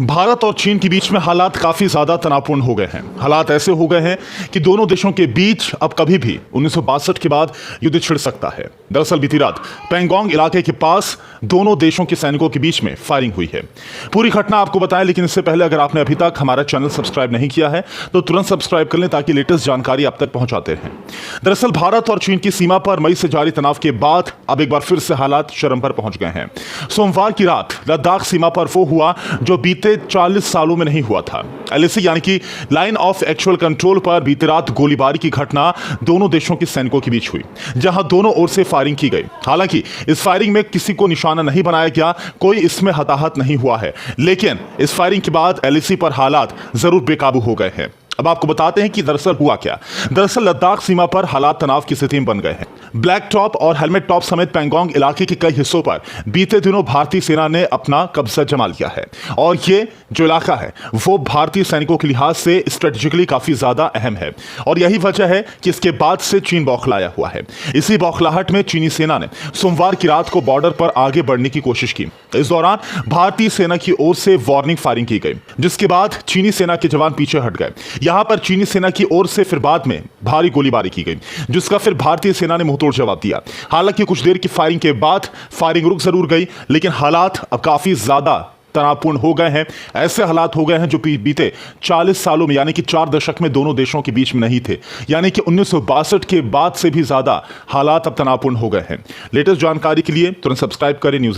भारत और चीन के बीच में हालात काफी ज्यादा तनावपूर्ण हो गए हैं। हालात ऐसे हो गए हैं कि दोनों देशों के बीच अब कभी भी 1962 के बाद युद्ध छिड़ सकता है। दरअसल बीती रात पैंगोंग इलाके के पास दोनों देशों के सैनिकों के बीच में फायरिंग हुई है। पूरी घटना आपको बताएं, लेकिन इससे पहले अगर आपने अभी तक हमारा चैनल सब्सक्राइब नहीं किया है तो तुरंत सब्सक्राइब कर लें ताकि लेटेस्ट जानकारी आप तक पहुंचाते रहें। दरअसल भारत और चीन की सीमा पर मई से जारी तनाव के बाद अब एक बार फिर से हालात चरम पर पहुंच गए हैं। सोमवार की रात लद्दाख सीमा पर वो हुआ जो बीते 40 सालों में नहीं हुआ था। एलएसी यानी कि लाइन ऑफ एक्चुअल कंट्रोल पर बीती रात गोलीबारी की घटना दोनों देशों के सैनिकों के बीच हुई, जहां दोनों ओर से फायरिंग की गई। हालांकि इस फायरिंग में किसी को निशाना नहीं बनाया गया, कोई इसमें हताहत नहीं हुआ है, लेकिन इस फायरिंग के बाद एलएसी पर हालात जरूर बेकाबू हो गए हैं। अब आपको बताते हैं कि दरअसल हुआ क्या। दरअसल लद्दाख सीमा पर हालात तनाव की स्थिति में बन गए हैं। ब्लैक टॉप और हेलमेट टॉप समेत पैंगोंग इलाके के कई हिस्सों पर बीते दिनों भारतीय सेना ने अपना कब्जा जमा लिया है, और ये जो इलाका है वो भारतीय सैनिकों के लिहाज से स्ट्रेटेजिकली काफी ज्यादा अहम है, और यही वजह है कि इसके बाद से चीन बौखलाया हुआ है। इसी बौखलाहट में चीनी सेना ने सोमवार की रात को बॉर्डर पर आगे बढ़ने की कोशिश की। इस दौरान भारतीय सेना की ओर से वार्निंग फायरिंग की गई, जिसके बाद चीनी सेना के जवान पीछे हट गए। यहां पर चीनी सेना की ओर से फिर बाद में भारी गोलीबारी की गई, जिसका फिर भारतीय सेना ने मुंहतोड़ जवाब दिया। हालांकि कुछ देर की फायरिंग के बाद फायरिंग रुक जरूर गई, लेकिन हालात अब काफी ज्यादा तनावपूर्ण हो गए हैं। ऐसे हालात हो गए हैं जो बीते 40 सालों में यानी कि 4 दशक में दोनों देशों के बीच में नहीं थे। यानी कि 1962 के बाद से भी ज्यादा हालात अब तनावपूर्ण हो गए हैं। लेटेस्ट जानकारी के लिए तुरंत सब्सक्राइब करें न्यूज़।